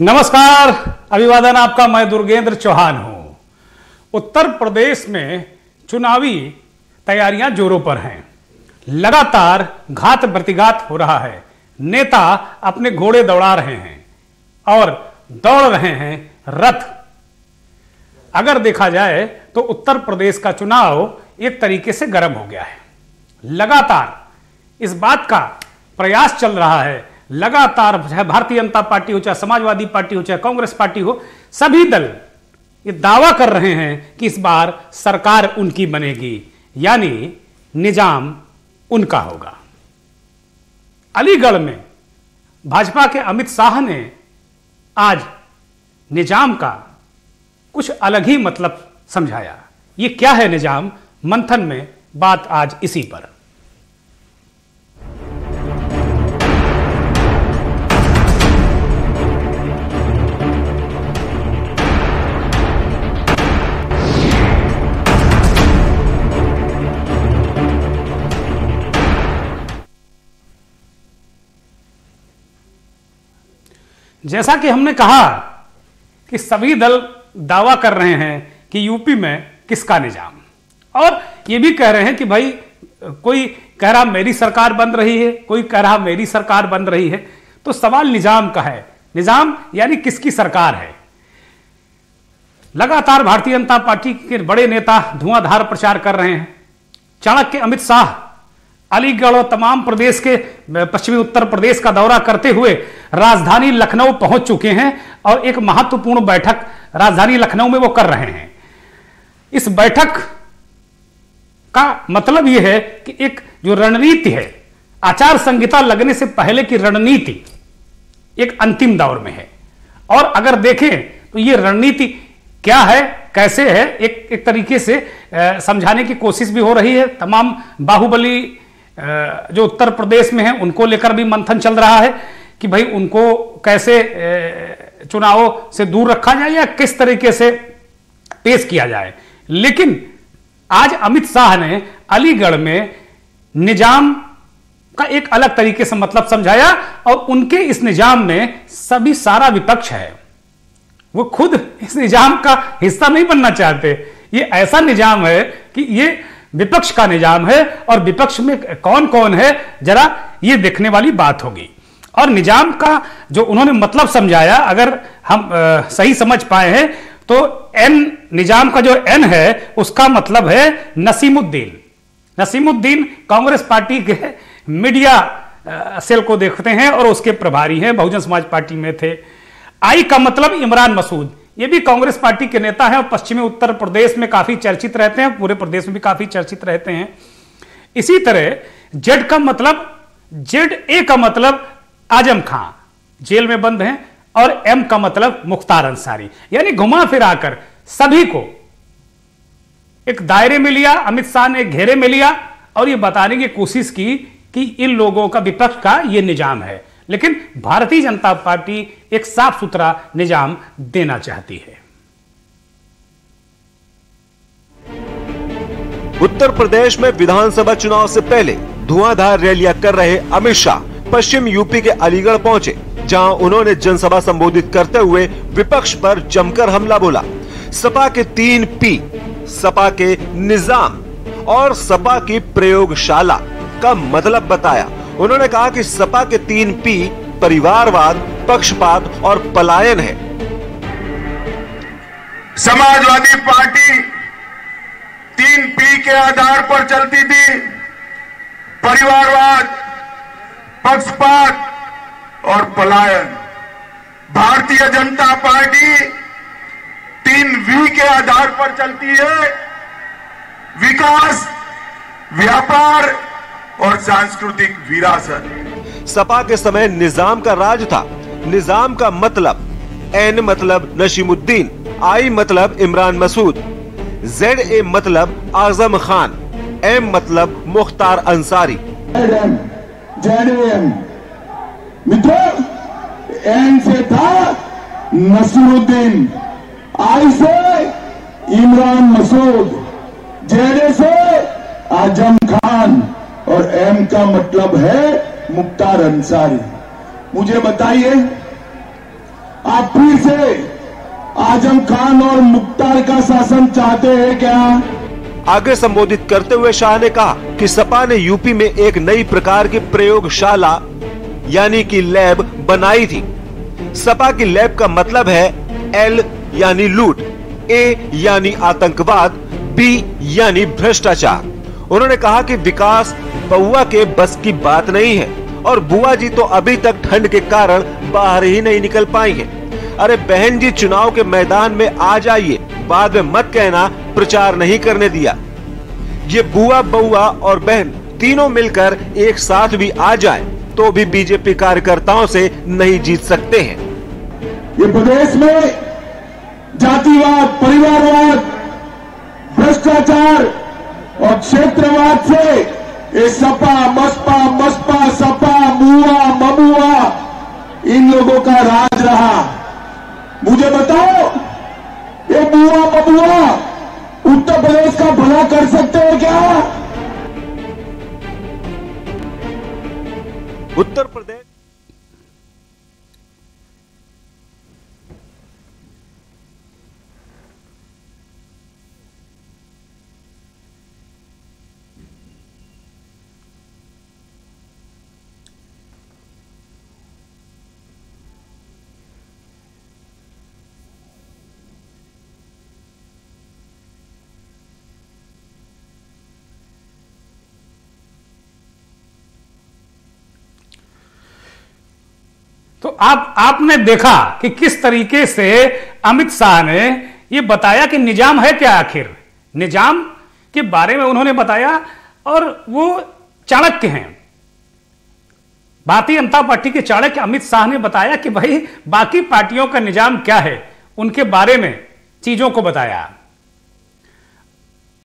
नमस्कार, अभिवादन आपका। मैं दुर्गेंद्र चौहान हूं। उत्तर प्रदेश में चुनावी तैयारियां जोरों पर हैं। लगातार घात प्रतिघात हो रहा है। नेता अपने घोड़े दौड़ा रहे हैं और दौड़ रहे हैं रथ। अगर देखा जाए तो उत्तर प्रदेश का चुनाव एक तरीके से गर्म हो गया है। लगातार इस बात का प्रयास चल रहा है, लगातार चाहे भारतीय जनता पार्टी हो, चाहे समाजवादी पार्टी हो, चाहे कांग्रेस पार्टी हो, सभी दल ये दावा कर रहे हैं कि इस बार सरकार उनकी बनेगी, यानी निजाम उनका होगा। अलीगढ़ में भाजपा के अमित शाह ने आज निजाम का कुछ अलग ही मतलब समझाया। ये क्या है निजाम? मंथन में बात आज इसी पर। जैसा कि हमने कहा कि सभी दल दावा कर रहे हैं कि यूपी में किसका निजाम, और ये भी कह रहे हैं कि भाई कोई कह रहा मेरी सरकार बन रही है, कोई कह रहा मेरी सरकार बन रही है। तो सवाल निजाम का है। निजाम यानी किसकी सरकार है? लगातार भारतीय जनता पार्टी के बड़े नेता धुआंधार प्रचार कर रहे हैं। चाणक्य अमित शाह अलीगढ़ और तमाम प्रदेश के पश्चिमी उत्तर प्रदेश का दौरा करते हुए राजधानी लखनऊ पहुंच चुके हैं और एक महत्वपूर्ण बैठक राजधानी लखनऊ में वो कर रहे हैं। इस बैठक का मतलब यह है कि एक जो रणनीति है, आचार संहिता लगने से पहले की रणनीति एक अंतिम दौर में है। और अगर देखें तो ये रणनीति क्या है, कैसे है, एक तरीके से समझाने की कोशिश भी हो रही है। तमाम बाहुबली जो उत्तर प्रदेश में है उनको लेकर भी मंथन चल रहा है कि भाई उनको कैसे चुनावों से दूर रखा जाए या किस तरीके से पेश किया जाए। लेकिन आज अमित शाह ने अलीगढ़ में निजाम का एक अलग तरीके से मतलब समझाया और उनके इस निजाम में सभी सारा विपक्ष है। वो खुद इस निजाम का हिस्सा नहीं बनना चाहते। ये ऐसा निजाम है कि ये विपक्ष का निजाम है और विपक्ष में कौन कौन है जरा ये देखने वाली बात होगी। और निजाम का जो उन्होंने मतलब समझाया, अगर हम सही समझ पाए हैं तो एन, निजाम का जो एन है उसका मतलब है नसीमुद्दीन। नसीमुद्दीन कांग्रेस पार्टी के मीडिया सेल को देखते हैं और उसके प्रभारी हैं, बहुजन समाज पार्टी में थे। आई का मतलब इमरान मसूद, ये भी कांग्रेस पार्टी के नेता हैं और पश्चिमी उत्तर प्रदेश में काफी चर्चित रहते हैं, पूरे प्रदेश में भी काफी चर्चित रहते हैं। इसी तरह जेड का मतलब, जेड ए का मतलब आजम खान, जेल में बंद हैं, और एम का मतलब मुख्तार अंसारी। यानी घुमा फिरा कर सभी को एक दायरे में लिया, अमित शाह ने एक घेरे में लिया और ये बताने की कोशिश की कि इन लोगों का, विपक्ष का ये निजाम है। लेकिन भारतीय जनता पार्टी एक साफ सुथरा निजाम देना चाहती है। उत्तर प्रदेश में विधानसभा चुनाव से पहले धुआंधार रैलियां कर रहे अमित शाह पश्चिम यूपी के अलीगढ़ पहुंचे, जहां उन्होंने जनसभा संबोधित करते हुए विपक्ष पर जमकर हमला बोला। सपा के 3 P, सपा के निजाम और सपा की प्रयोगशाला का मतलब बताया। उन्होंने कहा कि सपा के 3 P परिवारवाद, पक्षपात और पलायन है। समाजवादी पार्टी 3 P के आधार पर चलती थी, परिवारवाद, पक्षपात और पलायन। भारतीय जनता पार्टी 3 V के आधार पर चलती है, विकास, व्यापार और सांस्कृतिक विरासत। सपा के समय निजाम का राज था। निजाम का मतलब, एन मतलब नसीमुद्दीन, आई मतलब इमरान मसूद, जेड ए मतलब आजम खान, एम मतलब मुख्तार अंसारी। मित्रों, एन से था नसीरुद्दीन, आई से इमरान मसूद, जेड से आजम खान और एम का मतलब है मुख्तार अंसारी। मुझे बताइए, आप आजम खान और मुख्तार का शासन चाहते हैं क्या? आगे संबोधित करते हुए शाह ने कहा कि सपा ने यूपी में एक नई प्रकार की प्रयोगशाला यानी कि लैब बनाई थी। सपा की लैब का मतलब है एल यानी लूट, ए यानी आतंकवाद, बी यानी भ्रष्टाचार। उन्होंने कहा कि विकास बउआ के बस की बात नहीं है और बुआ जी तो अभी तक ठंड के कारण बाहर ही नहीं निकल पाई हैं। अरे बहन जी, चुनाव के मैदान में आ जाइए, बाद में मत कहना प्रचार नहीं करने दिया। ये बुआ, बउआ और बहन तीनों मिलकर एक साथ भी आ जाएं, तो भी बीजेपी कार्यकर्ताओं से नहीं जीत सकते हैं। ये प्रदेश में जातिवाद, परिवारवाद, भ्रष्टाचार और क्षेत्रवाद से ये सपा, मसपा, सपा, मुआ, ममुआ, इन लोगों का राज रहा। मुझे बताओ, ये मुआ ममुआ उत्तर प्रदेश का भला कर सकते हैं क्या? उत्तर प्रदेश तो आपने देखा कि किस तरीके से अमित शाह ने यह बताया कि निजाम है क्या, आखिर निजाम के बारे में उन्होंने बताया और वो चाणक्य हैं। भारतीय जनता पार्टी के चाणक्य अमित शाह ने बताया कि भाई बाकी पार्टियों का निजाम क्या है, उनके बारे में चीजों को बताया।